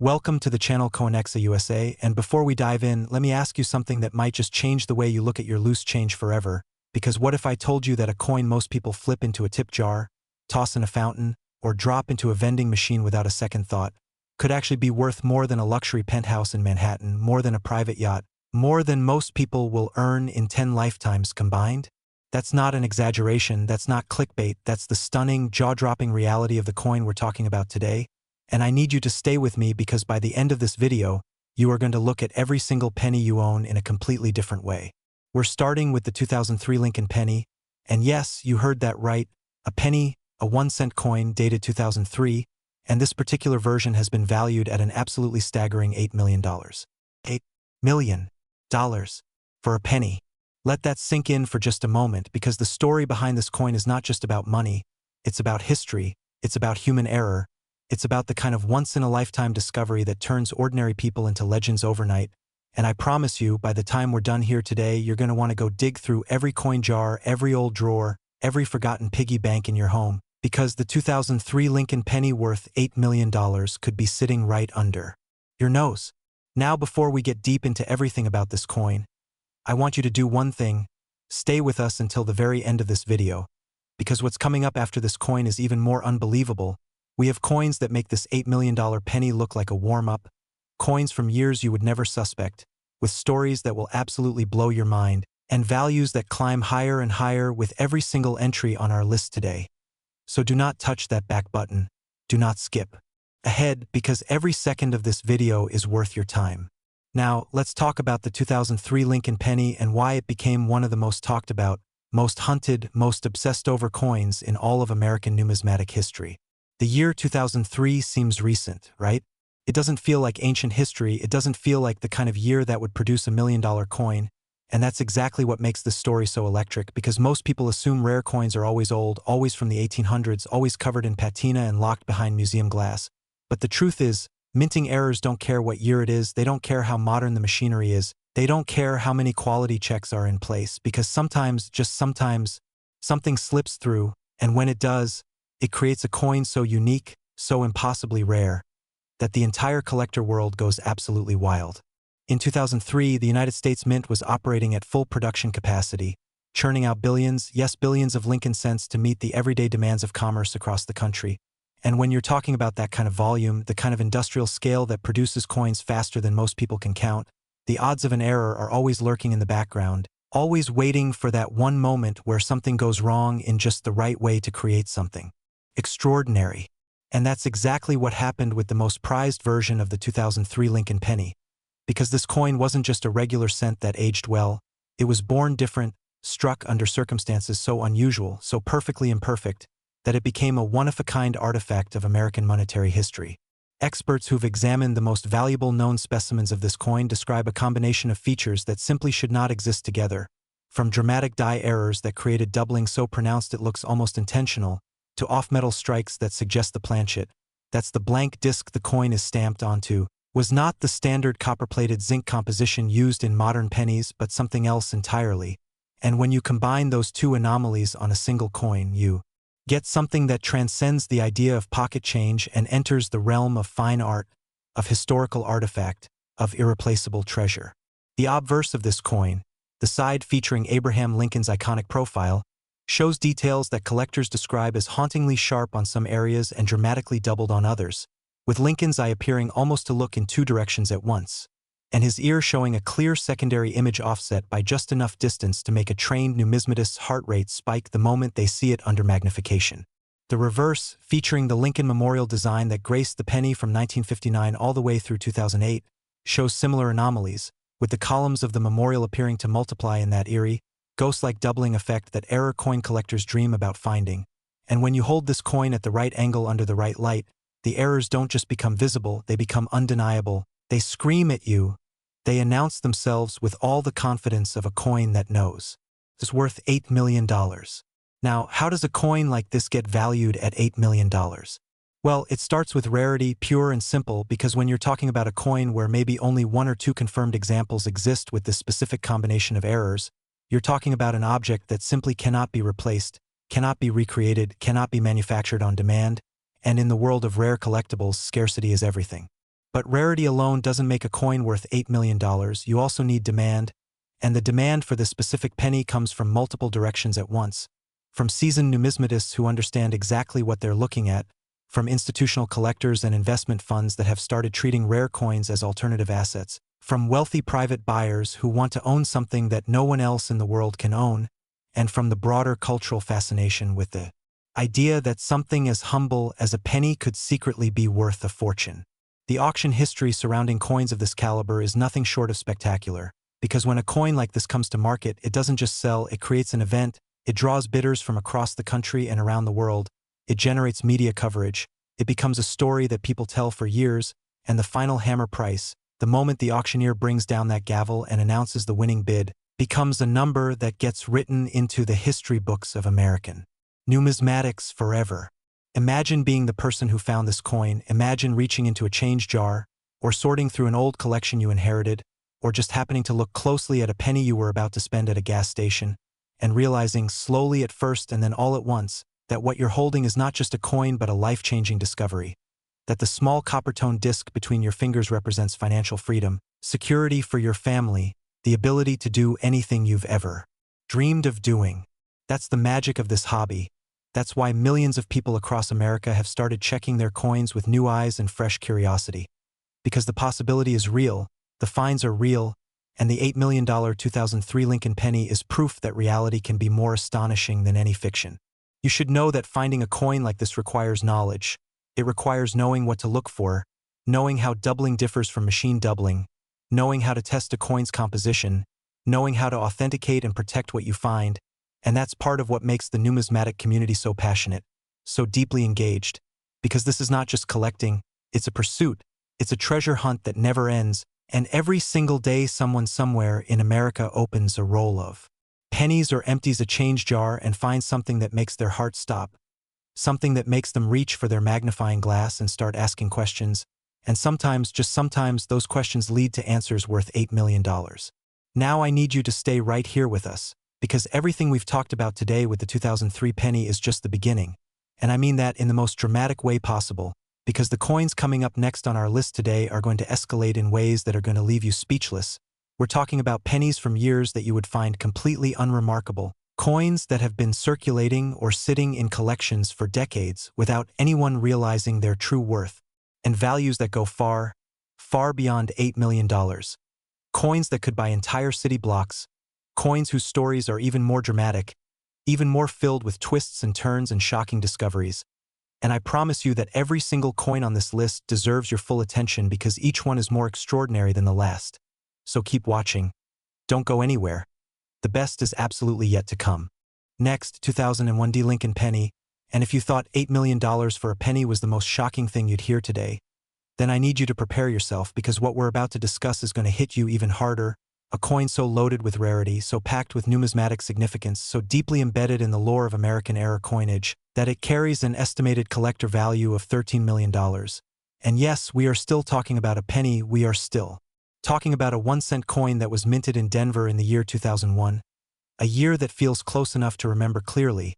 Welcome to the channel Coinexa USA, and before we dive in, let me ask you something that might just change the way you look at your loose change forever. Because what if I told you that a coin most people flip into a tip jar, toss in a fountain, or drop into a vending machine without a second thought, could actually be worth more than a luxury penthouse in Manhattan, more than a private yacht, more than most people will earn in 10 lifetimes combined? That's not an exaggeration, that's not clickbait, that's the stunning, jaw-dropping reality of the coin we're talking about today. And I need you to stay with me because by the end of this video, you are going to look at every single penny you own in a completely different way. We're starting with the 2003 Lincoln penny, and yes, you heard that right, a penny, a 1-cent coin dated 2003, and this particular version has been valued at an absolutely staggering $8 million. $8 million for a penny. Let that sink in for just a moment because the story behind this coin is not just about money, it's about history, it's about human error, it's about the kind of once-in-a-lifetime discovery that turns ordinary people into legends overnight, and I promise you, by the time we're done here today, you're going to want to go dig through every coin jar, every old drawer, every forgotten piggy bank in your home, because the 2003 Lincoln penny worth $8 million could be sitting right under your nose. Now, before we get deep into everything about this coin, I want you to do one thing: stay with us until the very end of this video, because what's coming up after this coin is even more unbelievable. We have coins that make this $8 million penny look like a warm-up, coins from years you would never suspect, with stories that will absolutely blow your mind, and values that climb higher and higher with every single entry on our list today. So do not touch that back button, do not skip ahead, because every second of this video is worth your time. Now, let's talk about the 2003 Lincoln penny and why it became one of the most talked about, most hunted, most obsessed over coins in all of American numismatic history. The year 2003 seems recent, right? It doesn't feel like ancient history, it doesn't feel like the kind of year that would produce $1 million coin, and that's exactly what makes this story so electric, because most people assume rare coins are always old, always from the 1800s, always covered in patina and locked behind museum glass. But the truth is, minting errors don't care what year it is, they don't care how modern the machinery is, they don't care how many quality checks are in place, because sometimes, just sometimes, something slips through, and when it does, it creates a coin so unique, so impossibly rare, that the entire collector world goes absolutely wild. In 2003, the United States Mint was operating at full production capacity, churning out billions, yes, billions of Lincoln cents to meet the everyday demands of commerce across the country. And when you're talking about that kind of volume, the kind of industrial scale that produces coins faster than most people can count, the odds of an error are always lurking in the background, always waiting for that one moment where something goes wrong in just the right way to create something extraordinary. And that's exactly what happened with the most prized version of the 2003 Lincoln penny. Because this coin wasn't just a regular cent that aged well, it was born different, struck under circumstances so unusual, so perfectly imperfect, that it became a one-of-a-kind artifact of American monetary history. Experts who've examined the most valuable known specimens of this coin describe a combination of features that simply should not exist together, from dramatic die errors that created doubling so pronounced it looks almost intentional, to off-metal strikes that suggest the planchet, that's the blank disc the coin is stamped onto, was not the standard copper-plated zinc composition used in modern pennies but something else entirely. And when you combine those two anomalies on a single coin, you get something that transcends the idea of pocket change and enters the realm of fine art, of historical artifact, of irreplaceable treasure. The obverse of this coin, the side featuring Abraham Lincoln's iconic profile, shows details that collectors describe as hauntingly sharp on some areas and dramatically doubled on others, with Lincoln's eye appearing almost to look in two directions at once, and his ear showing a clear secondary image offset by just enough distance to make a trained numismatist's heart rate spike the moment they see it under magnification. The reverse, featuring the Lincoln Memorial design that graced the penny from 1959 all the way through 2008, shows similar anomalies, with the columns of the memorial appearing to multiply in that eerie, ghost-like doubling effect that error coin collectors dream about finding. And when you hold this coin at the right angle under the right light, the errors don't just become visible, they become undeniable. They scream at you. They announce themselves with all the confidence of a coin that knows. It's worth $8 million. Now, how does a coin like this get valued at $8 million? Well, it starts with rarity, pure and simple, because when you're talking about a coin where maybe only one or two confirmed examples exist with this specific combination of errors, you're talking about an object that simply cannot be replaced, cannot be recreated, cannot be manufactured on demand, and in the world of rare collectibles, scarcity is everything. But rarity alone doesn't make a coin worth $8 million. You also need demand, and the demand for this specific penny comes from multiple directions at once. From seasoned numismatists who understand exactly what they're looking at, from institutional collectors and investment funds that have started treating rare coins as alternative assets, from wealthy private buyers who want to own something that no one else in the world can own, and from the broader cultural fascination with the idea that something as humble as a penny could secretly be worth a fortune. The auction history surrounding coins of this caliber is nothing short of spectacular, because when a coin like this comes to market, it doesn't just sell, it creates an event, it draws bidders from across the country and around the world, it generates media coverage, it becomes a story that people tell for years, and the final hammer price, the moment the auctioneer brings down that gavel and announces the winning bid, becomes a number that gets written into the history books of American numismatics forever. Imagine being the person who found this coin, imagine reaching into a change jar, or sorting through an old collection you inherited, or just happening to look closely at a penny you were about to spend at a gas station, and realizing slowly at first and then all at once that what you're holding is not just a coin but a life-changing discovery, that the small copper-toned disc between your fingers represents financial freedom, security for your family, the ability to do anything you've ever dreamed of doing. That's the magic of this hobby. That's why millions of people across America have started checking their coins with new eyes and fresh curiosity. Because the possibility is real, the finds are real, and the $8 million 2003 Lincoln penny is proof that reality can be more astonishing than any fiction. You should know that finding a coin like this requires knowledge. It requires knowing what to look for, knowing how doubling differs from machine doubling, knowing how to test a coin's composition, knowing how to authenticate and protect what you find, and that's part of what makes the numismatic community so passionate, so deeply engaged. Because this is not just collecting, it's a pursuit, it's a treasure hunt that never ends, and every single day someone somewhere in America opens a roll of pennies or empties a change jar and finds something that makes their heart stop, something that makes them reach for their magnifying glass and start asking questions, and sometimes, just sometimes, those questions lead to answers worth $8 million. Now I need you to stay right here with us, because everything we've talked about today with the 2003 penny is just the beginning, and I mean that in the most dramatic way possible, because the coins coming up next on our list today are going to escalate in ways that are going to leave you speechless. We're talking about pennies from years that you would find completely unremarkable, coins that have been circulating or sitting in collections for decades without anyone realizing their true worth, and values that go far, far beyond $8 million. Coins that could buy entire city blocks, coins whose stories are even more dramatic, even more filled with twists and turns and shocking discoveries. And I promise you that every single coin on this list deserves your full attention because each one is more extraordinary than the last. So keep watching. Don't go anywhere. The best is absolutely yet to come. Next, 2001 D Lincoln penny, and if you thought $8 million for a penny was the most shocking thing you'd hear today, then I need you to prepare yourself because what we're about to discuss is going to hit you even harder. A coin so loaded with rarity, so packed with numismatic significance, so deeply embedded in the lore of American-era coinage, that it carries an estimated collector value of $13 million. And yes, we are still talking about a penny, we are still talking about a 1-cent coin that was minted in Denver in the year 2001, a year that feels close enough to remember clearly,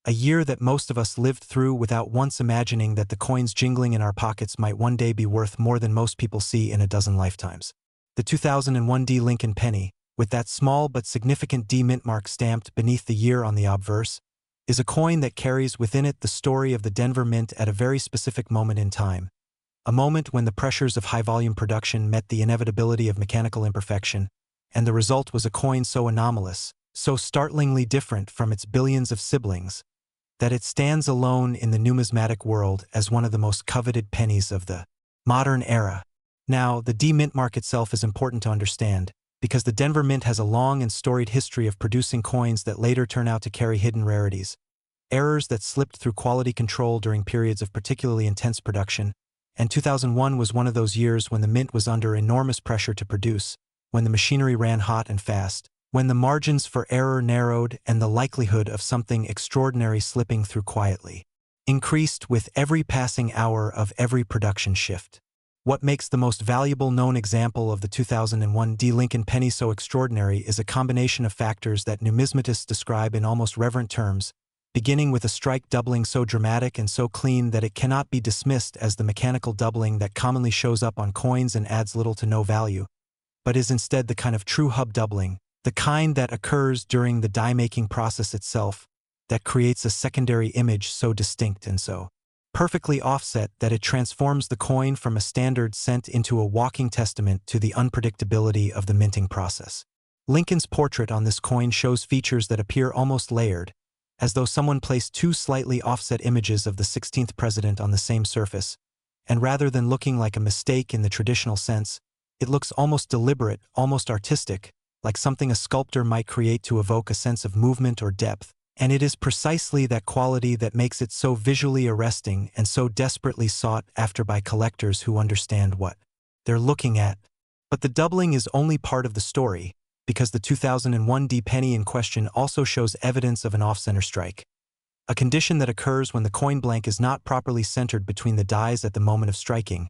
a year that most of us lived through without once imagining that the coins jingling in our pockets might one day be worth more than most people see in a dozen lifetimes. The 2001 D Lincoln penny, with that small but significant D mint mark stamped beneath the year on the obverse, is a coin that carries within it the story of the Denver Mint at a very specific moment in time. A moment when the pressures of high-volume production met the inevitability of mechanical imperfection, and the result was a coin so anomalous, so startlingly different from its billions of siblings, that it stands alone in the numismatic world as one of the most coveted pennies of the modern era. Now, the D Mint mark itself is important to understand, because the Denver Mint has a long and storied history of producing coins that later turn out to carry hidden rarities, errors that slipped through quality control during periods of particularly intense production, and 2001 was one of those years when the Mint was under enormous pressure to produce, when the machinery ran hot and fast, when the margins for error narrowed and the likelihood of something extraordinary slipping through quietly increased with every passing hour of every production shift. What makes the most valuable known example of the 2001 D Lincoln penny so extraordinary is a combination of factors that numismatists describe in almost reverent terms beginning with a strike doubling so dramatic and so clean that it cannot be dismissed as the mechanical doubling that commonly shows up on coins and adds little to no value, but is instead the kind of true hub doubling, the kind that occurs during the die-making process itself, that creates a secondary image so distinct and so perfectly offset that it transforms the coin from a standard cent into a walking testament to the unpredictability of the minting process. Lincoln's portrait on this coin shows features that appear almost layered, as though someone placed two slightly offset images of the 16th president on the same surface, and rather than looking like a mistake in the traditional sense, it looks almost deliberate, almost artistic, like something a sculptor might create to evoke a sense of movement or depth. And it is precisely that quality that makes it so visually arresting and so desperately sought after by collectors who understand what they're looking at. But the doubling is only part of the story, because the 2001 penny in question also shows evidence of an off-center strike, a condition that occurs when the coin blank is not properly centered between the dies at the moment of striking,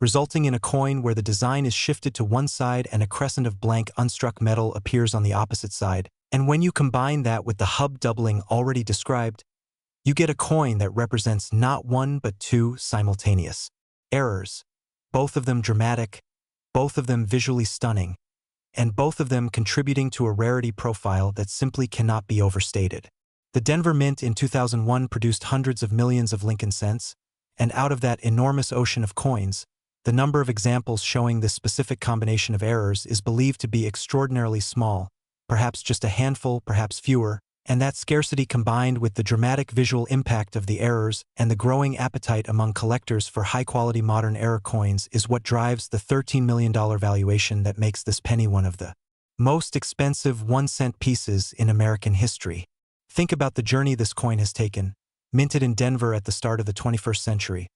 resulting in a coin where the design is shifted to one side and a crescent of blank unstruck metal appears on the opposite side. And when you combine that with the hub doubling already described, you get a coin that represents not one but two simultaneous errors, both of them dramatic, both of them visually stunning, and both of them contributing to a rarity profile that simply cannot be overstated. The Denver Mint in 2001 produced hundreds of millions of Lincoln cents, and out of that enormous ocean of coins, the number of examples showing this specific combination of errors is believed to be extraordinarily small, perhaps just a handful, perhaps fewer, and that scarcity combined with the dramatic visual impact of the errors and the growing appetite among collectors for high-quality modern error coins is what drives the $13 million valuation that makes this penny one of the most expensive 1-cent pieces in American history. Think about the journey this coin has taken, minted in Denver at the start of the 21st century,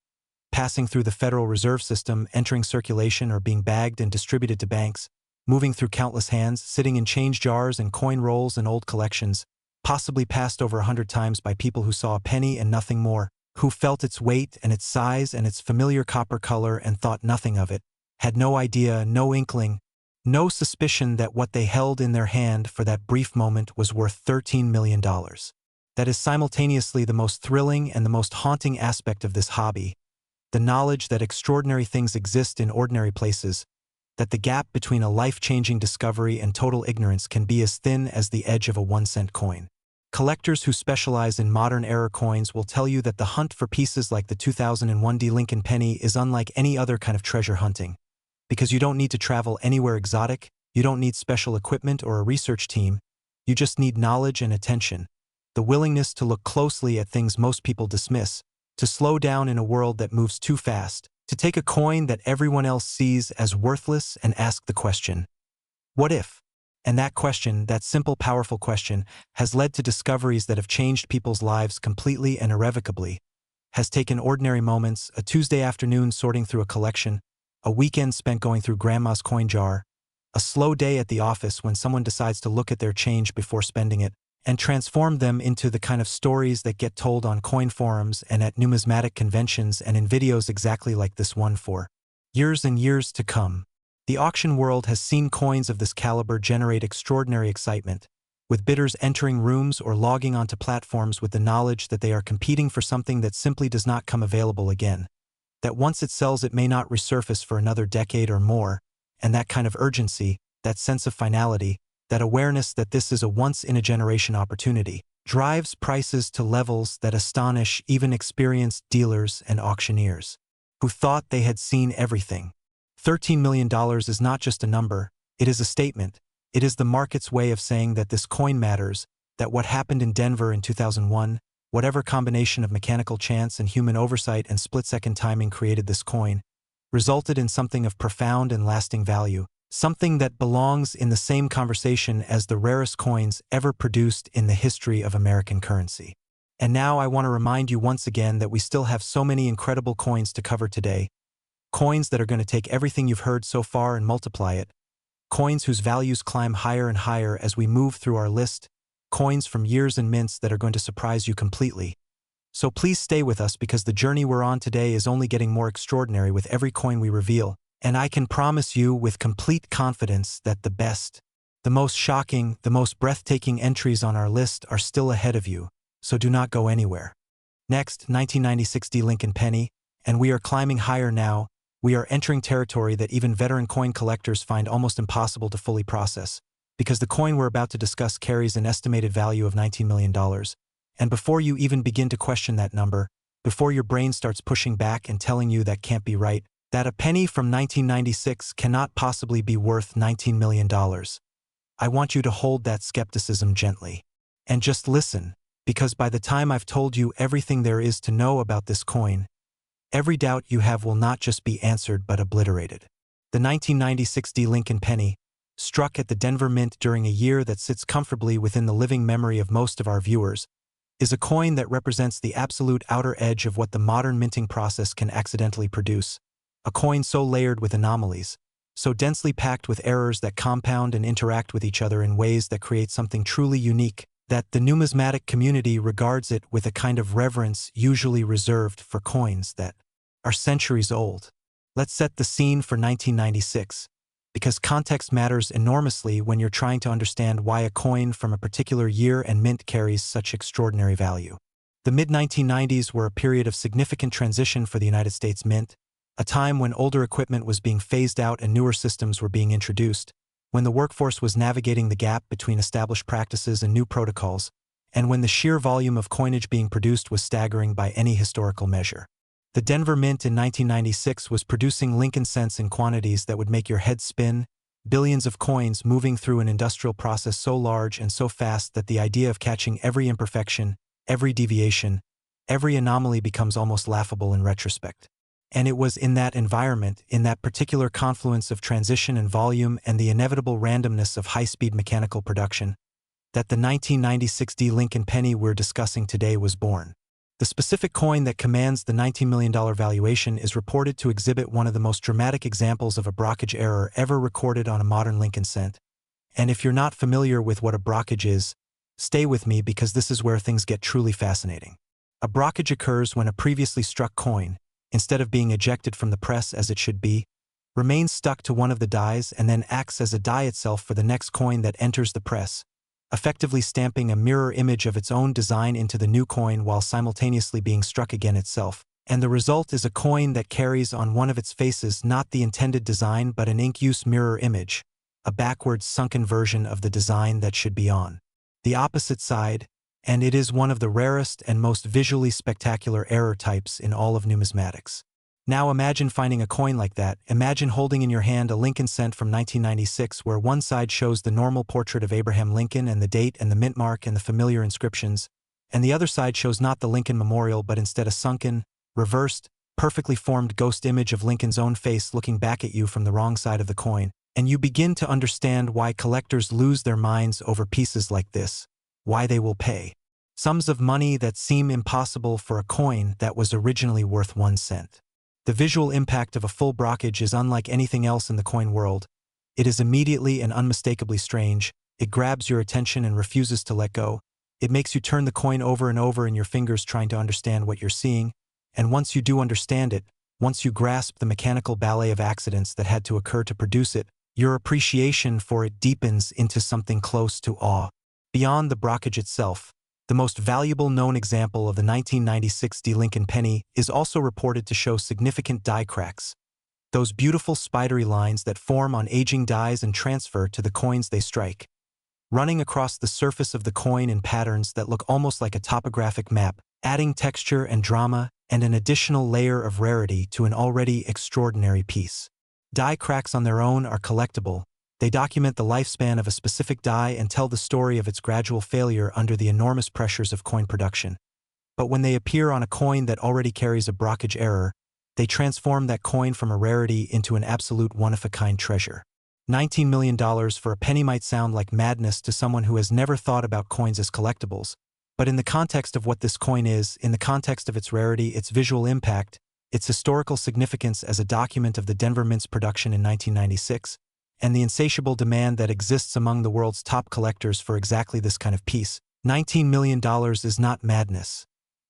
passing through the Federal Reserve System, entering circulation or being bagged and distributed to banks, moving through countless hands, sitting in change jars and coin rolls and old collections, possibly passed over 100 times by people who saw a penny and nothing more, who felt its weight and its size and its familiar copper color and thought nothing of it, had no idea, no inkling, no suspicion that what they held in their hand for that brief moment was worth $13 million. That is simultaneously the most thrilling and the most haunting aspect of this hobby, the knowledge that extraordinary things exist in ordinary places, that the gap between a life-changing discovery and total ignorance can be as thin as the edge of a 1-cent coin. Collectors who specialize in modern error coins will tell you that the hunt for pieces like the 2001 Lincoln penny is unlike any other kind of treasure hunting, because you don't need to travel anywhere exotic, you don't need special equipment or a research team, you just need knowledge and attention, the willingness to look closely at things most people dismiss, to slow down in a world that moves too fast, to take a coin that everyone else sees as worthless and ask the question, what if? And that question, that simple, powerful question, has led to discoveries that have changed people's lives completely and irrevocably, has taken ordinary moments, a Tuesday afternoon sorting through a collection, a weekend spent going through grandma's coin jar, a slow day at the office when someone decides to look at their change before spending it, and transform them into the kind of stories that get told on coin forums and at numismatic conventions and in videos exactly like this one for years and years to come. The auction world has seen coins of this caliber generate extraordinary excitement, with bidders entering rooms or logging onto platforms with the knowledge that they are competing for something that simply does not come available again, that once it sells it may not resurface for another decade or more, and that kind of urgency, that sense of finality, that awareness that this is a once-in-a-generation opportunity, drives prices to levels that astonish even experienced dealers and auctioneers, who thought they had seen everything. $13 million is not just a number, it is a statement. It is the market's way of saying that this coin matters, that what happened in Denver in 2001, whatever combination of mechanical chance and human oversight and split-second timing created this coin, resulted in something of profound and lasting value, something that belongs in the same conversation as the rarest coins ever produced in the history of American currency. And now I want to remind you once again that we still have so many incredible coins to cover today, coins that are going to take everything you've heard so far and multiply it, coins whose values climb higher and higher as we move through our list, coins from years and mints that are going to surprise you completely. So please stay with us because the journey we're on today is only getting more extraordinary with every coin we reveal, and I can promise you with complete confidence that the best, the most shocking, the most breathtaking entries on our list are still ahead of you. so do not go anywhere. Next, 1996 D Lincoln Penny, and we are climbing higher now. We are entering territory that even veteran coin collectors find almost impossible to fully process, because the coin we're about to discuss carries an estimated value of $19 million. And before you even begin to question that number, before your brain starts pushing back and telling you that can't be right, that a penny from 1996 cannot possibly be worth $19 million, I want you to hold that skepticism gently. And just listen, because by the time I've told you everything there is to know about this coin, every doubt you have will not just be answered but obliterated. The 1996 D Lincoln Penny, struck at the Denver Mint during a year that sits comfortably within the living memory of most of our viewers, is a coin that represents the absolute outer edge of what the modern minting process can accidentally produce. A coin so layered with anomalies, so densely packed with errors that compound and interact with each other in ways that create something truly unique, that the numismatic community regards it with a kind of reverence usually reserved for coins that are centuries old. Let's set the scene for 1996, because context matters enormously when you're trying to understand why a coin from a particular year and mint carries such extraordinary value. The mid-1990s were a period of significant transition for the United States Mint, a time when older equipment was being phased out and newer systems were being introduced, when the workforce was navigating the gap between established practices and new protocols, and when the sheer volume of coinage being produced was staggering by any historical measure. The Denver Mint in 1996 was producing Lincoln cents in quantities that would make your head spin, billions of coins moving through an industrial process so large and so fast that the idea of catching every imperfection, every deviation, every anomaly becomes almost laughable in retrospect. And it was in that environment, in that particular confluence of transition and volume and the inevitable randomness of high-speed mechanical production, that the 1996 D Lincoln Penny we're discussing today was born. The specific coin that commands the $19 million valuation is reported to exhibit one of the most dramatic examples of a brockage error ever recorded on a modern Lincoln cent. And if you're not familiar with what a brockage is, stay with me because this is where things get truly fascinating. A brockage occurs when a previously struck coin, instead of being ejected from the press as it should be, remains stuck to one of the dies and then acts as a die itself for the next coin that enters the press, effectively stamping a mirror image of its own design into the new coin while simultaneously being struck again itself. And the result is a coin that carries on one of its faces not the intended design but an ink-use mirror image, a backwards sunken version of the design that should be on the opposite side, and it is one of the rarest and most visually spectacular error types in all of numismatics. Now imagine finding a coin like that. Imagine holding in your hand a Lincoln cent from 1996 where one side shows the normal portrait of Abraham Lincoln and the date and the mint mark and the familiar inscriptions, and the other side shows not the Lincoln Memorial but instead a sunken, reversed, perfectly formed ghost image of Lincoln's own face looking back at you from the wrong side of the coin, and you begin to understand why collectors lose their minds over pieces like this, why they will pay sums of money that seem impossible for a coin that was originally worth 1 cent. The visual impact of a full brockage is unlike anything else in the coin world. It is immediately and unmistakably strange. It grabs your attention and refuses to let go. It makes you turn the coin over and over in your fingers trying to understand what you're seeing. And once you do understand it, once you grasp the mechanical ballet of accidents that had to occur to produce it, your appreciation for it deepens into something close to awe. Beyond the brockage itself, the most valuable known example of the 1996 D Lincoln Penny is also reported to show significant die cracks, those beautiful spidery lines that form on aging dies and transfer to the coins they strike, running across the surface of the coin in patterns that look almost like a topographic map, adding texture and drama and an additional layer of rarity to an already extraordinary piece. Die cracks on their own are collectible. They document the lifespan of a specific die and tell the story of its gradual failure under the enormous pressures of coin production. But when they appear on a coin that already carries a brockage error, they transform that coin from a rarity into an absolute one-of-a-kind treasure. $19 million for a penny might sound like madness to someone who has never thought about coins as collectibles, but in the context of what this coin is, in the context of its rarity, its visual impact, its historical significance as a document of the Denver Mint's production in 1996, and the insatiable demand that exists among the world's top collectors for exactly this kind of piece, $19 million is not madness.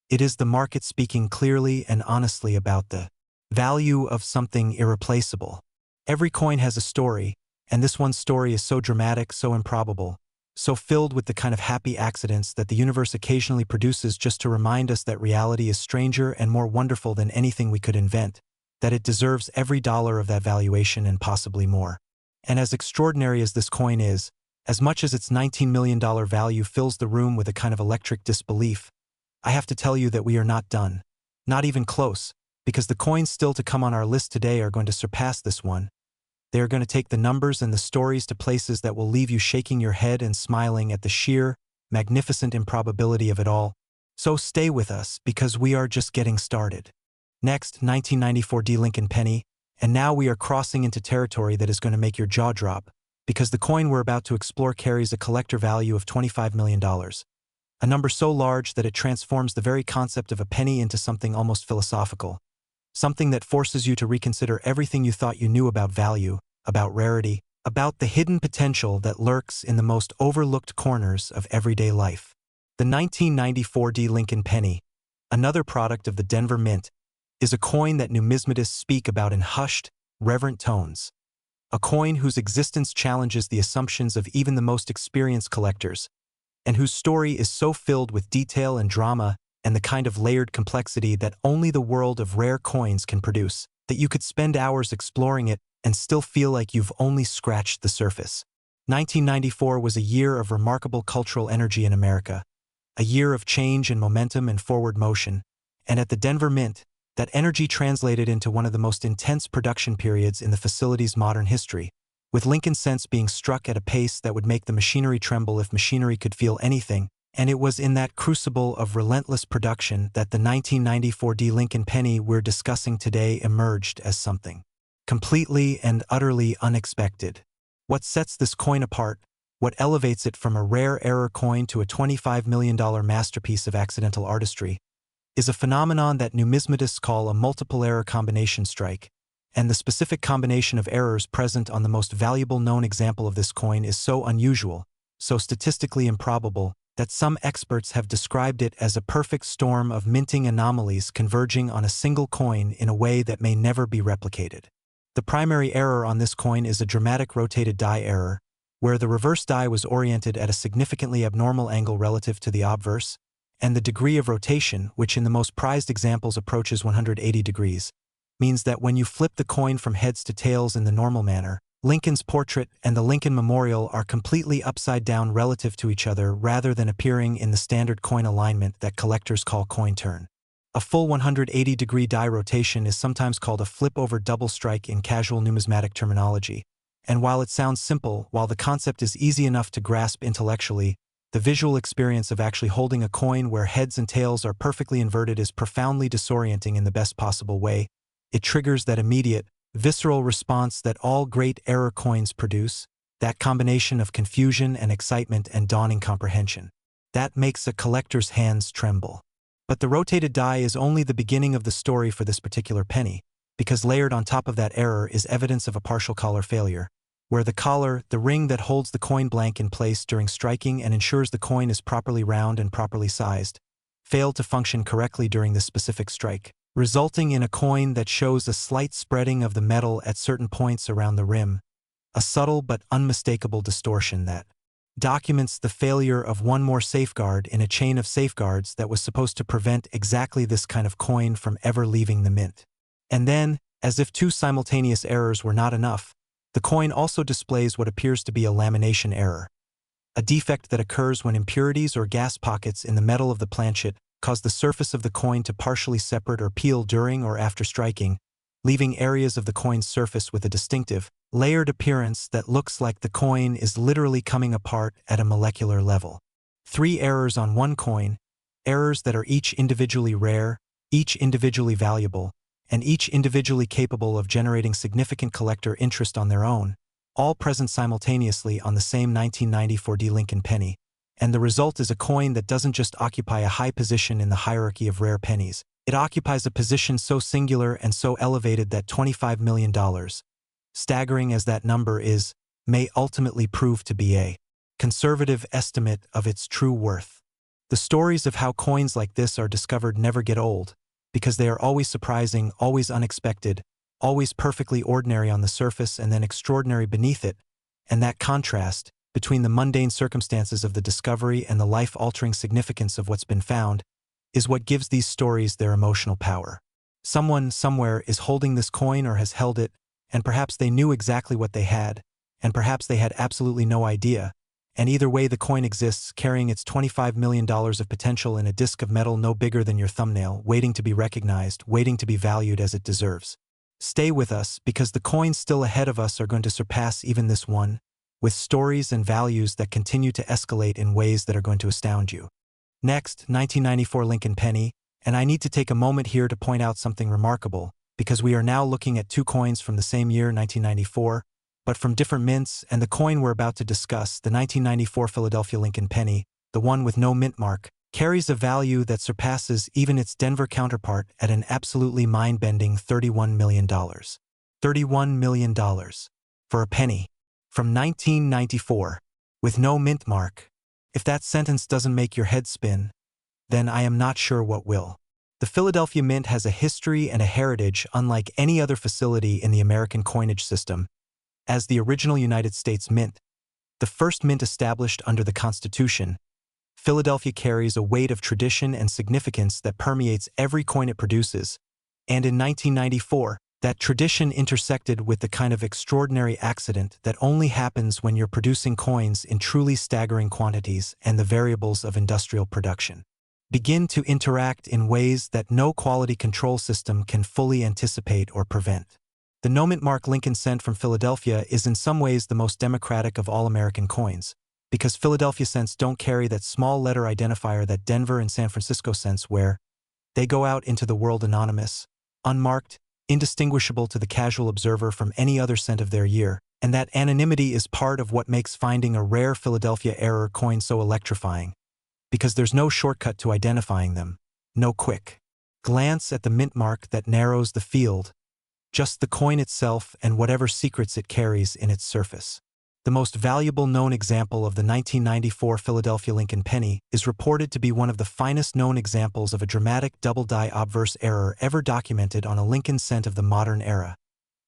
It is the market speaking clearly and honestly about the value of something irreplaceable. Every coin has a story, and this one's story is so dramatic, so improbable, so filled with the kind of happy accidents that the universe occasionally produces just to remind us that reality is stranger and more wonderful than anything we could invent, that it deserves every dollar of that valuation and possibly more. And as extraordinary as this coin is, as much as its $19 million value fills the room with a kind of electric disbelief, I have to tell you that we are not done. Not even close, because the coins still to come on our list today are going to surpass this one. They are going to take the numbers and the stories to places that will leave you shaking your head and smiling at the sheer, magnificent improbability of it all. So stay with us, because we are just getting started. Next, 1994 D Lincoln penny, and now we are crossing into territory that is going to make your jaw drop, because the coin we're about to explore carries a collector value of $25 million. A number so large that it transforms the very concept of a penny into something almost philosophical. Something that forces you to reconsider everything you thought you knew about value, about rarity, about the hidden potential that lurks in the most overlooked corners of everyday life. The 1994 D Lincoln penny, another product of the Denver Mint, is a coin that numismatists speak about in hushed, reverent tones. A coin whose existence challenges the assumptions of even the most experienced collectors, and whose story is so filled with detail and drama and the kind of layered complexity that only the world of rare coins can produce, that you could spend hours exploring it and still feel like you've only scratched the surface. 1994 was a year of remarkable cultural energy in America, a year of change and momentum and forward motion, and at the Denver Mint, that energy translated into one of the most intense production periods in the facility's modern history, with Lincoln cents being struck at a pace that would make the machinery tremble if machinery could feel anything. And it was in that crucible of relentless production that the 1994 D Lincoln penny we're discussing today emerged as something completely and utterly unexpected. What sets this coin apart, what elevates it from a rare error coin to a $25 million masterpiece of accidental artistry, is a phenomenon that numismatists call a multiple error combination strike, and the specific combination of errors present on the most valuable known example of this coin is so unusual, so statistically improbable, that some experts have described it as a perfect storm of minting anomalies converging on a single coin in a way that may never be replicated. The primary error on this coin is a dramatic rotated die error, where the reverse die was oriented at a significantly abnormal angle relative to the obverse, and the degree of rotation, which in the most prized examples approaches 180 degrees, means that when you flip the coin from heads to tails in the normal manner, Lincoln's portrait and the Lincoln Memorial are completely upside down relative to each other rather than appearing in the standard coin alignment that collectors call coin turn. A full 180-degree die rotation is sometimes called a flip-over double strike in casual numismatic terminology, and while it sounds simple, while the concept is easy enough to grasp intellectually, the visual experience of actually holding a coin where heads and tails are perfectly inverted is profoundly disorienting in the best possible way. It triggers that immediate, visceral response that all great error coins produce, that combination of confusion and excitement and dawning comprehension. That makes a collector's hands tremble. But the rotated die is only the beginning of the story for this particular penny, because layered on top of that error is evidence of a partial collar failure, where the collar, the ring that holds the coin blank in place during striking and ensures the coin is properly round and properly sized, failed to function correctly during this specific strike, resulting in a coin that shows a slight spreading of the metal at certain points around the rim, a subtle but unmistakable distortion that documents the failure of one more safeguard in a chain of safeguards that was supposed to prevent exactly this kind of coin from ever leaving the mint. And then, as if two simultaneous errors were not enough, the coin also displays what appears to be a lamination error, a defect that occurs when impurities or gas pockets in the metal of the planchet cause the surface of the coin to partially separate or peel during or after striking, leaving areas of the coin's surface with a distinctive, layered appearance that looks like the coin is literally coming apart at a molecular level. 3 errors on one coin, errors that are each individually rare, each individually valuable, and each individually capable of generating significant collector interest on their own, all present simultaneously on the same 1994 D Lincoln penny. And the result is a coin that doesn't just occupy a high position in the hierarchy of rare pennies. It occupies a position so singular and so elevated that $25 million, staggering as that number is, may ultimately prove to be a conservative estimate of its true worth. The stories of how coins like this are discovered never get old, because they are always surprising, always unexpected, always perfectly ordinary on the surface and then extraordinary beneath it, and that contrast, between the mundane circumstances of the discovery and the life-altering significance of what's been found, is what gives these stories their emotional power. Someone, somewhere, is holding this coin or has held it, and perhaps they knew exactly what they had, and perhaps they had absolutely no idea, and either way the coin exists, carrying its $25 million of potential in a disc of metal no bigger than your thumbnail, waiting to be recognized, waiting to be valued as it deserves. Stay with us, because the coins still ahead of us are going to surpass even this one, with stories and values that continue to escalate in ways that are going to astound you. Next, 1994 Lincoln penny, and I need to take a moment here to point out something remarkable, because we are now looking at two coins from the same year, 1994, but from different mints, and the coin we're about to discuss, the 1994 Philadelphia Lincoln penny, the one with no mint mark, carries a value that surpasses even its Denver counterpart at an absolutely mind-bending $31 million. $31 million. For a penny. From 1994. With no mint mark. If that sentence doesn't make your head spin, then I am not sure what will. The Philadelphia Mint has a history and a heritage unlike any other facility in the American coinage system. As the original United States Mint, the first mint established under the Constitution, Philadelphia carries a weight of tradition and significance that permeates every coin it produces, and in 1994, that tradition intersected with the kind of extraordinary accident that only happens when you're producing coins in truly staggering quantities and the variables of industrial production begin to interact in ways that no quality control system can fully anticipate or prevent. The no-mint mark Lincoln cent from Philadelphia is in some ways the most democratic of all American coins, because Philadelphia cents don't carry that small letter identifier that Denver and San Francisco cents wear. They go out into the world anonymous, unmarked, indistinguishable to the casual observer from any other cent of their year, and that anonymity is part of what makes finding a rare Philadelphia error coin so electrifying, because there's no shortcut to identifying them, no quick glance at the mint mark that narrows the field, just the coin itself and whatever secrets it carries in its surface. The most valuable known example of the 1994 Philadelphia Lincoln penny is reported to be one of the finest known examples of a dramatic double-die obverse error ever documented on a Lincoln cent of the modern era.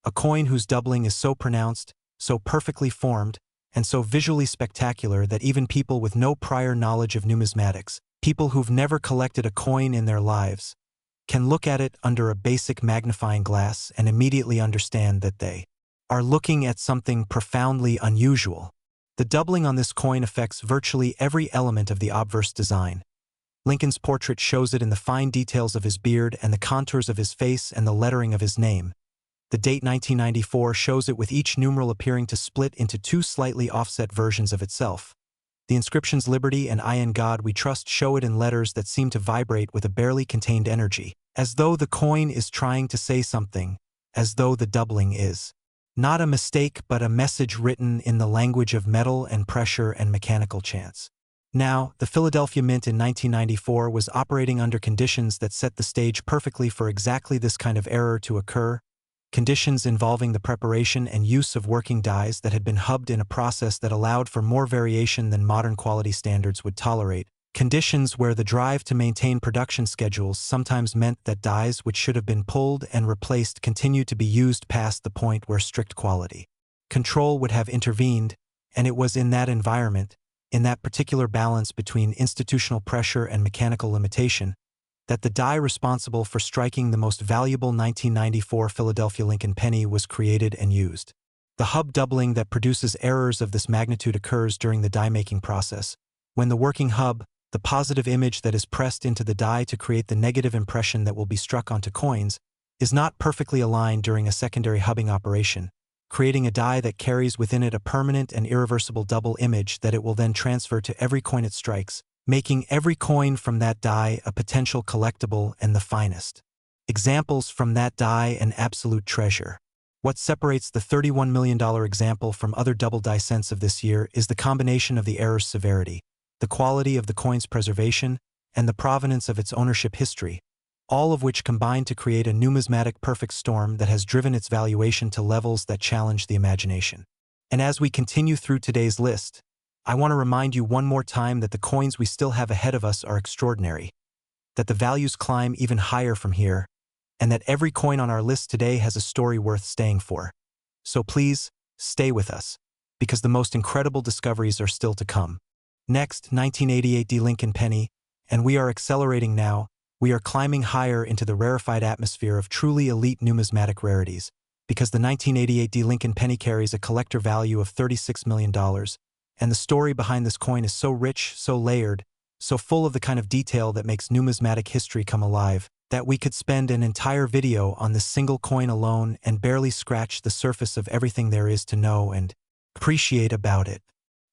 A coin whose doubling is so pronounced, so perfectly formed, and so visually spectacular that even people with no prior knowledge of numismatics, people who've never collected a coin in their lives, can look at it under a basic magnifying glass and immediately understand that they are looking at something profoundly unusual. The doubling on this coin affects virtually every element of the obverse design. Lincoln's portrait shows it in the fine details of his beard and the contours of his face and the lettering of his name. The date 1994 shows it with each numeral appearing to split into two slightly offset versions of itself. The inscriptions "Liberty" and "I in God We Trust" show it in letters that seem to vibrate with a barely contained energy, as though the coin is trying to say something, as though the doubling is not a mistake but a message written in the language of metal and pressure and mechanical chance. Now, the Philadelphia Mint in 1994 was operating under conditions that set the stage perfectly for exactly this kind of error to occur, conditions involving the preparation and use of working dies that had been hubbed in a process that allowed for more variation than modern quality standards would tolerate, conditions where the drive to maintain production schedules sometimes meant that dies which should have been pulled and replaced continued to be used past the point where strict quality control would have intervened, and it was in that environment, in that particular balance between institutional pressure and mechanical limitation, that the die responsible for striking the most valuable 1994 Philadelphia Lincoln penny was created and used. The hub doubling that produces errors of this magnitude occurs during the die-making process, when the working hub, the positive image that is pressed into the die to create the negative impression that will be struck onto coins, is not perfectly aligned during a secondary hubbing operation, creating a die that carries within it a permanent and irreversible double image that it will then transfer to every coin it strikes, making every coin from that die a potential collectible and the finest. Examples from that die an absolute treasure. What separates the $31 million example from other double die cents of this year is the combination of the error's severity, the quality of the coin's preservation, and the provenance of its ownership history, all of which combine to create a numismatic perfect storm that has driven its valuation to levels that challenge the imagination. And as we continue through today's list, I want to remind you one more time that the coins we still have ahead of us are extraordinary, that the values climb even higher from here, and that every coin on our list today has a story worth staying for. So please, stay with us, because the most incredible discoveries are still to come. Next, 1988 D Lincoln Penny, and we are accelerating now. We are climbing higher into the rarefied atmosphere of truly elite numismatic rarities, because the 1988 D Lincoln Penny carries a collector value of $36 million, and the story behind this coin is so rich, so layered, so full of the kind of detail that makes numismatic history come alive, that we could spend an entire video on this single coin alone and barely scratch the surface of everything there is to know and appreciate about it.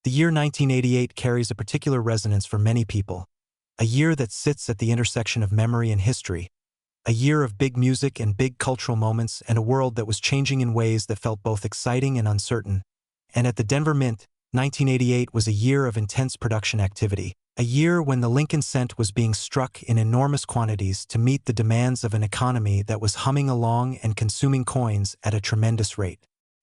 The year 1988 carries a particular resonance for many people, a year that sits at the intersection of memory and history, a year of big music and big cultural moments and a world that was changing in ways that felt both exciting and uncertain. And at the Denver Mint, 1988 was a year of intense production activity, a year when the Lincoln cent was being struck in enormous quantities to meet the demands of an economy that was humming along and consuming coins at a tremendous rate.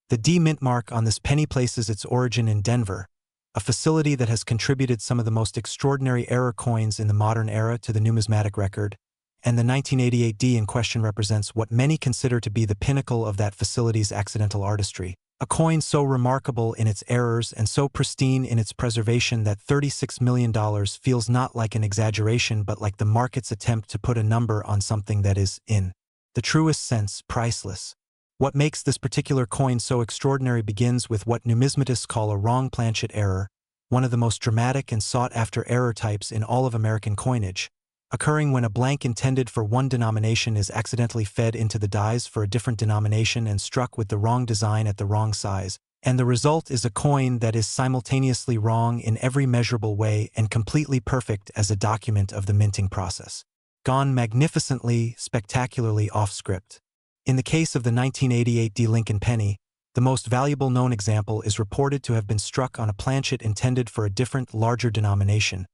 The D Mint mark on this penny places its origin in Denver, a facility that has contributed some of the most extraordinary error coins in the modern era to the numismatic record, and the 1988 D in question represents what many consider to be the pinnacle of that facility's accidental artistry. A coin so remarkable in its errors and so pristine in its preservation that $36 million feels not like an exaggeration but like the market's attempt to put a number on something that is, in the truest sense, priceless. What makes this particular coin so extraordinary begins with what numismatists call a wrong planchet error, one of the most dramatic and sought-after error types in all of American coinage, occurring when a blank intended for one denomination is accidentally fed into the dies for a different denomination and struck with the wrong design at the wrong size, and the result is a coin that is simultaneously wrong in every measurable way and completely perfect as a document of the minting process. Gone magnificently, spectacularly off-script. In the case of the 1988 D Lincoln Penny, the most valuable known example is reported to have been struck on a planchet intended for a different, larger denomination,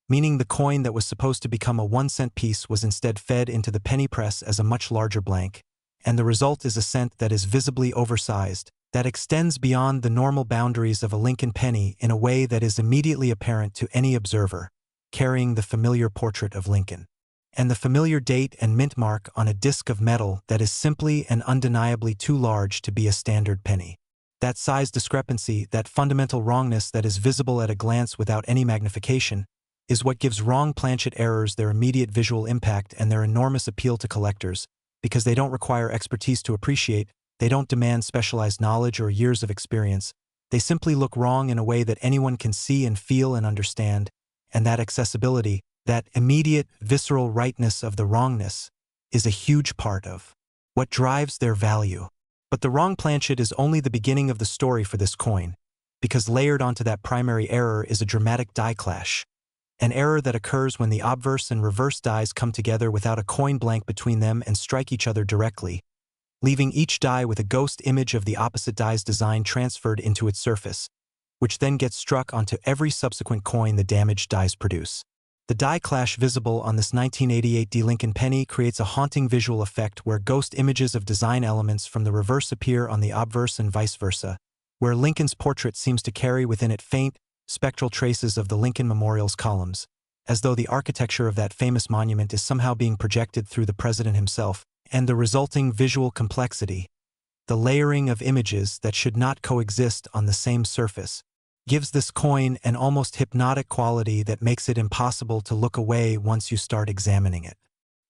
meaning the coin that was supposed to become a 1-cent piece was instead fed into the penny press as a much larger blank, and the result is a cent that is visibly oversized, that extends beyond the normal boundaries of a Lincoln penny in a way that is immediately apparent to any observer, carrying the familiar portrait of Lincoln, and the familiar date and mint mark on a disc of metal that is simply and undeniably too large to be a standard penny. That size discrepancy, that fundamental wrongness that is visible at a glance without any magnification, is what gives wrong planchet errors their immediate visual impact and their enormous appeal to collectors, because they don't require expertise to appreciate, they don't demand specialized knowledge or years of experience, they simply look wrong in a way that anyone can see and feel and understand, and that accessibility, that immediate, visceral rightness of the wrongness, is a huge part of what drives their value. But the wrong planchet is only the beginning of the story for this coin, because layered onto that primary error is a dramatic die clash, an error that occurs when the obverse and reverse dies come together without a coin blank between them and strike each other directly, leaving each die with a ghost image of the opposite die's design transferred into its surface, which then gets struck onto every subsequent coin the damaged dies produce. The die clash visible on this 1988 D Lincoln Penny creates a haunting visual effect where ghost images of design elements from the reverse appear on the obverse and vice versa, where Lincoln's portrait seems to carry within it faint, spectral traces of the Lincoln Memorial's columns, as though the architecture of that famous monument is somehow being projected through the president himself, and the resulting visual complexity, the layering of images that should not coexist on the same surface, gives this coin an almost hypnotic quality that makes it impossible to look away once you start examining it.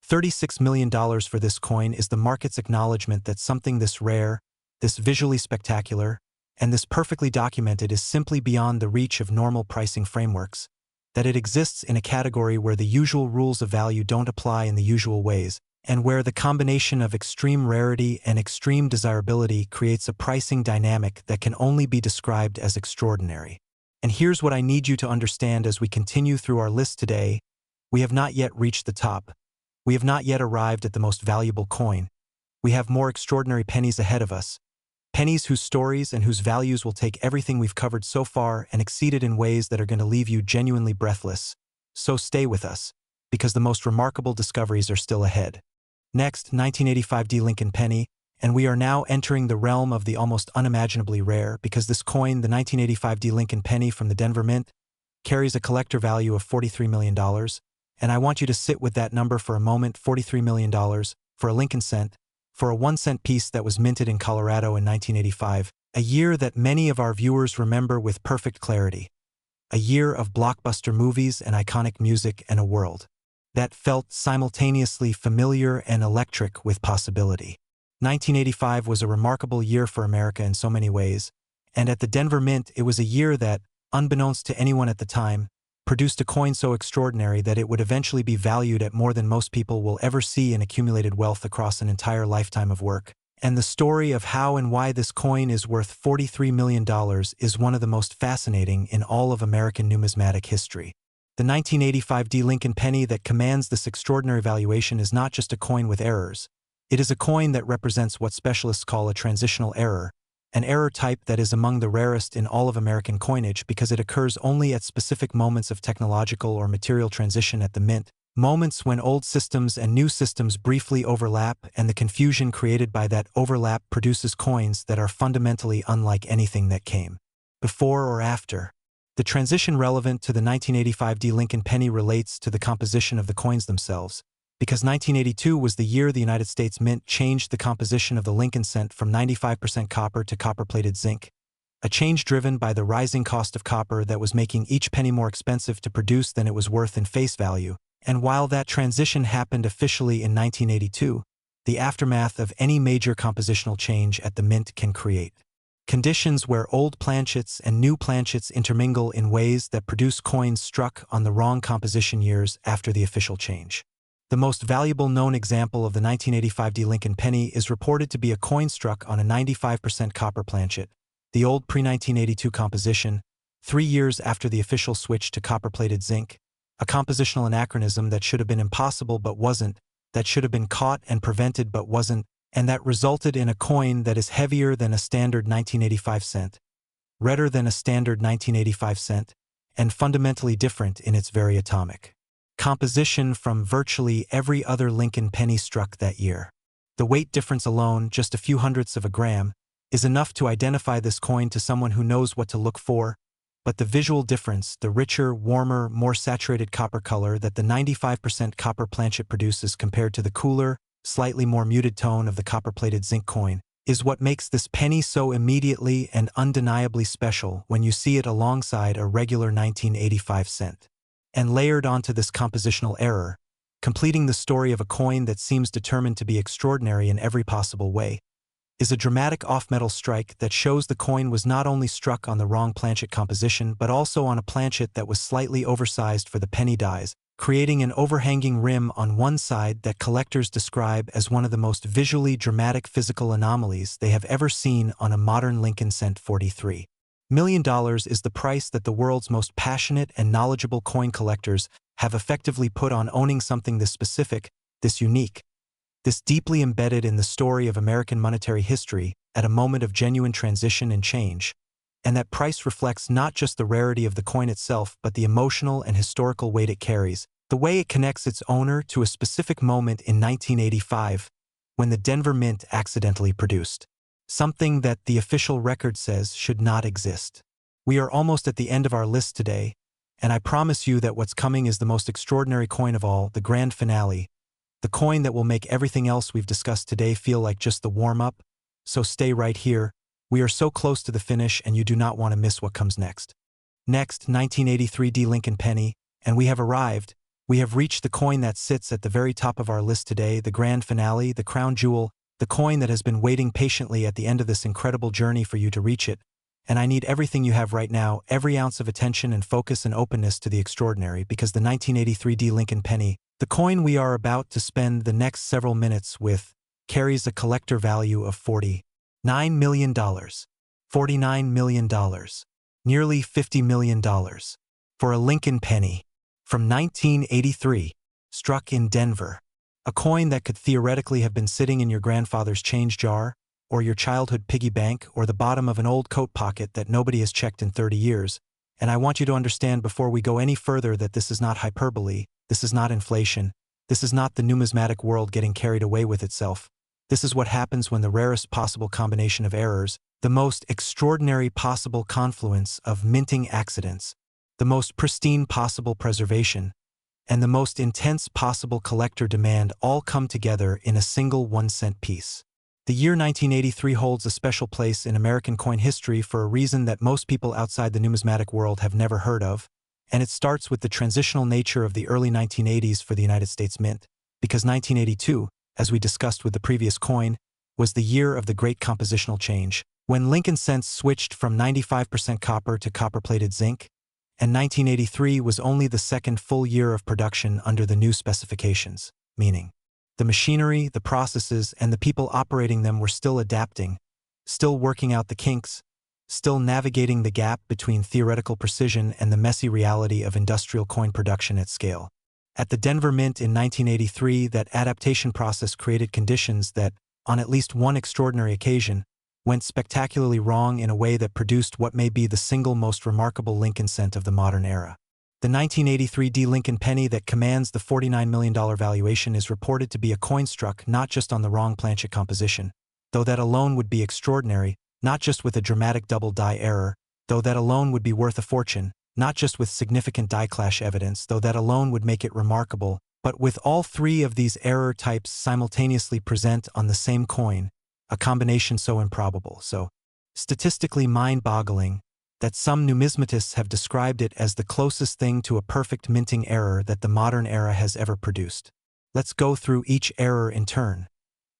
$36 million for this coin is the market's acknowledgement that something this rare, this visually spectacular, and this perfectly documented is simply beyond the reach of normal pricing frameworks, that it exists in a category where the usual rules of value don't apply in the usual ways, and where the combination of extreme rarity and extreme desirability creates a pricing dynamic that can only be described as extraordinary. And here's what I need you to understand as we continue through our list today. We have not yet reached the top. We have not yet arrived at the most valuable coin. We have more extraordinary pennies ahead of us. Pennies whose stories and whose values will take everything we've covered so far and exceed it in ways that are going to leave you genuinely breathless. So stay with us, because the most remarkable discoveries are still ahead. Next, 1985 D Lincoln Penny, and we are now entering the realm of the almost unimaginably rare because this coin, the 1985 D Lincoln Penny from the Denver Mint, carries a collector value of $43 million, and I want you to sit with that number for a moment. $43 million for a Lincoln cent, for a 1-cent piece that was minted in Colorado in 1985, A year that many of our viewers remember with perfect clarity. A year of blockbuster movies and iconic music and a world that felt simultaneously familiar and electric with possibility. 1985 was a remarkable year for America in so many ways, and at the Denver Mint it was a year that, unbeknownst to anyone at the time, produced a coin so extraordinary that it would eventually be valued at more than most people will ever see in accumulated wealth across an entire lifetime of work. And the story of how and why this coin is worth $43 million is one of the most fascinating in all of American numismatic history. The 1985 D. Lincoln penny that commands this extraordinary valuation is not just a coin with errors. It is a coin that represents what specialists call a transitional error, an error type that is among the rarest in all of American coinage because it occurs only at specific moments of technological or material transition at the mint, moments when old systems and new systems briefly overlap, and the confusion created by that overlap produces coins that are fundamentally unlike anything that came before or after. The transition relevant to the 1985 D. Lincoln penny relates to the composition of the coins themselves, because 1982 was the year the United States Mint changed the composition of the Lincoln cent from 95% copper to copper-plated zinc, a change driven by the rising cost of copper that was making each penny more expensive to produce than it was worth in face value. And while that transition happened officially in 1982, the aftermath of any major compositional change at the Mint can create conditions where old planchets and new planchets intermingle in ways that produce coins struck on the wrong composition years after the official change. The most valuable known example of the 1985 D. Lincoln penny is reported to be a coin struck on a 95% copper planchet, the old pre-1982 composition, 3 years after the official switch to copper-plated zinc, a compositional anachronism that should have been impossible but wasn't, that should have been caught and prevented but wasn't, and that resulted in a coin that is heavier than a standard 1985 cent, redder than a standard 1985 cent, and fundamentally different in its very atomic composition from virtually every other Lincoln penny struck that year. The weight difference alone, just a few hundredths of a gram, is enough to identify this coin to someone who knows what to look for, but the visual difference, the richer, warmer, more saturated copper color that the 95% copper planchet produces compared to the cooler, slightly more muted tone of the copper-plated zinc coin, is what makes this penny so immediately and undeniably special when you see it alongside a regular 1985 cent. And layered onto this compositional error, completing the story of a coin that seems determined to be extraordinary in every possible way, is a dramatic off-metal strike that shows the coin was not only struck on the wrong planchet composition but also on a planchet that was slightly oversized for the penny dies, creating an overhanging rim on one side that collectors describe as one of the most visually dramatic physical anomalies they have ever seen on a modern Lincoln cent. $43 million is the price that the world's most passionate and knowledgeable coin collectors have effectively put on owning something this specific, this unique, this deeply embedded in the story of American monetary history at a moment of genuine transition and change. And that price reflects not just the rarity of the coin itself but the emotional and historical weight it carries, the way it connects its owner to a specific moment in 1985 when the Denver Mint accidentally produced something that the official record says should not exist. We are almost at the end of our list today, and I promise you that what's coming is the most extraordinary coin of all, the grand finale, the coin that will make everything else we've discussed today feel like just the warm-up. So stay right here. We are so close to the finish and you do not want to miss what comes next. Next, 1983 D. Lincoln penny, and we have arrived. We have reached the coin that sits at the very top of our list today, the grand finale, the crown jewel, the coin that has been waiting patiently at the end of this incredible journey for you to reach it. And I need everything you have right now, every ounce of attention and focus and openness to the extraordinary, because the 1983 D. Lincoln penny, the coin we are about to spend the next several minutes with, carries a collector value of $49 million. $49 million. Nearly $50 million. For a Lincoln penny. From 1983. Struck in Denver. A coin that could theoretically have been sitting in your grandfather's change jar, or your childhood piggy bank, or the bottom of an old coat pocket that nobody has checked in 30 years. And I want you to understand before we go any further that this is not hyperbole, this is not inflation, this is not the numismatic world getting carried away with itself. This is what happens when the rarest possible combination of errors, the most extraordinary possible confluence of minting accidents, the most pristine possible preservation, and the most intense possible collector demand all come together in a single 1-cent piece. The year 1983 holds a special place in American coin history for a reason that most people outside the numismatic world have never heard of, and it starts with the transitional nature of the early 1980s for the United States Mint, because 1982, as we discussed with the previous coin, was the year of the great compositional change, when Lincoln cents switched from 95% copper to copper-plated zinc, and 1983 was only the second full year of production under the new specifications, meaning the machinery, the processes, and the people operating them were still adapting, still working out the kinks, still navigating the gap between theoretical precision and the messy reality of industrial coin production at scale. At the Denver Mint in 1983, that adaptation process created conditions that, on at least one extraordinary occasion, went spectacularly wrong in a way that produced what may be the single most remarkable Lincoln cent of the modern era. The 1983 D. Lincoln penny that commands the $49 million valuation is reported to be a coin struck not just on the wrong planchet composition, though that alone would be extraordinary, not just with a dramatic double die error, though that alone would be worth a fortune, not just with significant die clash evidence, though that alone would make it remarkable, but with all three of these error types simultaneously present on the same coin, a combination so improbable, so statistically mind-boggling, that some numismatists have described it as the closest thing to a perfect minting error that the modern era has ever produced. Let's go through each error in turn,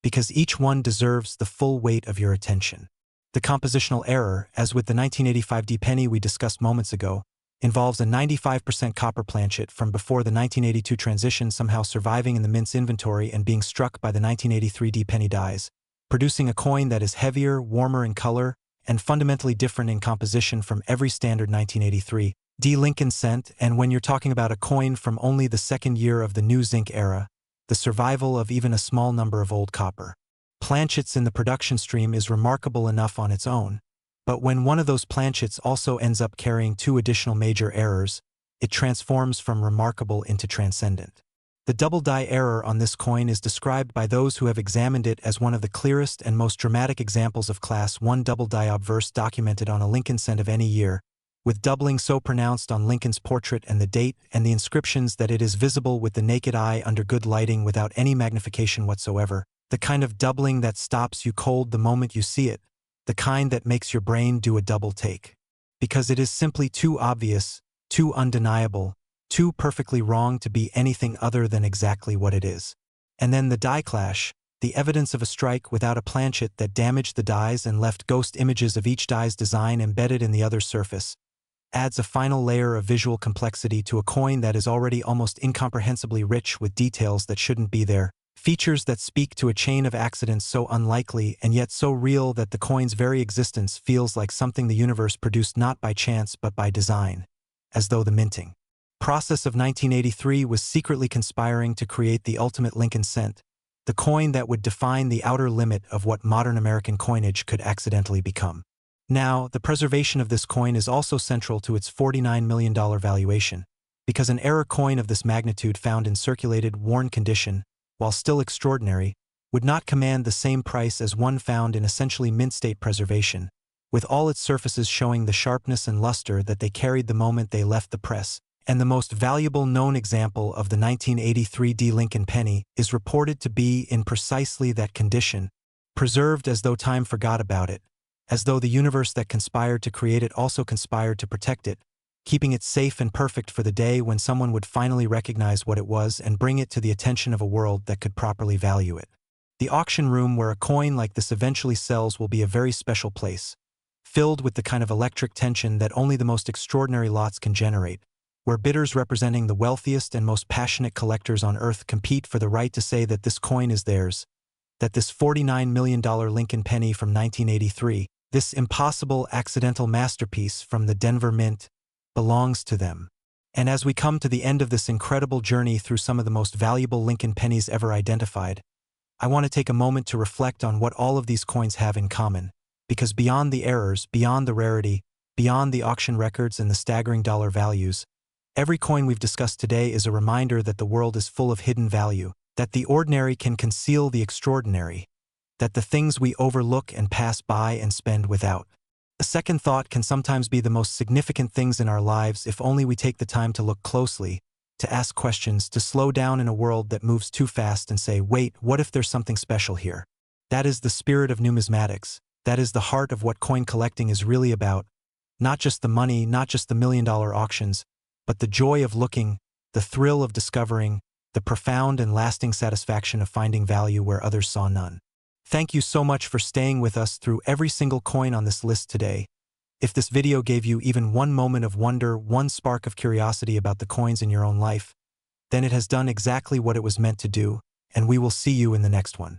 because each one deserves the full weight of your attention. The compositional error, as with the 1985 D penny we discussed moments ago, involves a 95% copper planchet from before the 1982 transition somehow surviving in the mint's inventory and being struck by the 1983 D penny dies, producing a coin that is heavier, warmer in color, and fundamentally different in composition from every standard 1983 D. Lincoln cent. And when you're talking about a coin from only the second year of the new zinc era, the survival of even a small number of old copper planchets in the production stream is remarkable enough on its own, but when one of those planchets also ends up carrying two additional major errors, it transforms from remarkable into transcendent. The double die error on this coin is described by those who have examined it as one of the clearest and most dramatic examples of Class 1 double die obverse documented on a Lincoln cent of any year, with doubling so pronounced on Lincoln's portrait and the date and the inscriptions that it is visible with the naked eye under good lighting without any magnification whatsoever, the kind of doubling that stops you cold the moment you see it, the kind that makes your brain do a double take. Because it is simply too obvious, too undeniable, too perfectly wrong to be anything other than exactly what it is. And then the die clash, the evidence of a strike without a planchet that damaged the dies and left ghost images of each die's design embedded in the other's surface, adds a final layer of visual complexity to a coin that is already almost incomprehensibly rich with details that shouldn't be there, features that speak to a chain of accidents so unlikely and yet so real that the coin's very existence feels like something the universe produced not by chance but by design, as though the minting process of 1983 was secretly conspiring to create the ultimate Lincoln cent, the coin that would define the outer limit of what modern American coinage could accidentally become. Now, the preservation of this coin is also central to its $49 million valuation, because an error coin of this magnitude found in circulated, worn condition, while still extraordinary, would not command the same price as one found in essentially mint-state preservation, with all its surfaces showing the sharpness and luster that they carried the moment they left the press. And the most valuable known example of the 1983 D. Lincoln penny is reported to be in precisely that condition, preserved as though time forgot about it, as though the universe that conspired to create it also conspired to protect it, keeping it safe and perfect for the day when someone would finally recognize what it was and bring it to the attention of a world that could properly value it. The auction room where a coin like this eventually sells will be a very special place, filled with the kind of electric tension that only the most extraordinary lots can generate, where bidders representing the wealthiest and most passionate collectors on earth compete for the right to say that this coin is theirs, that this $49 million Lincoln penny from 1983, this impossible accidental masterpiece from the Denver Mint, belongs to them. And as we come to the end of this incredible journey through some of the most valuable Lincoln pennies ever identified, I want to take a moment to reflect on what all of these coins have in common, because beyond the errors, beyond the rarity, beyond the auction records and the staggering dollar values, every coin we've discussed today is a reminder that the world is full of hidden value, that the ordinary can conceal the extraordinary, that the things we overlook and pass by and spend without. A second thought can sometimes be the most significant things in our lives if only we take the time to look closely, to ask questions, to slow down in a world that moves too fast and say, wait, what if there's something special here? That is the spirit of numismatics. That is the heart of what coin collecting is really about. Not just the money, not just the million-dollar auctions, but the joy of looking, the thrill of discovering, the profound and lasting satisfaction of finding value where others saw none. Thank you so much for staying with us through every single coin on this list today. If this video gave you even one moment of wonder, one spark of curiosity about the coins in your own life, then it has done exactly what it was meant to do, and we will see you in the next one.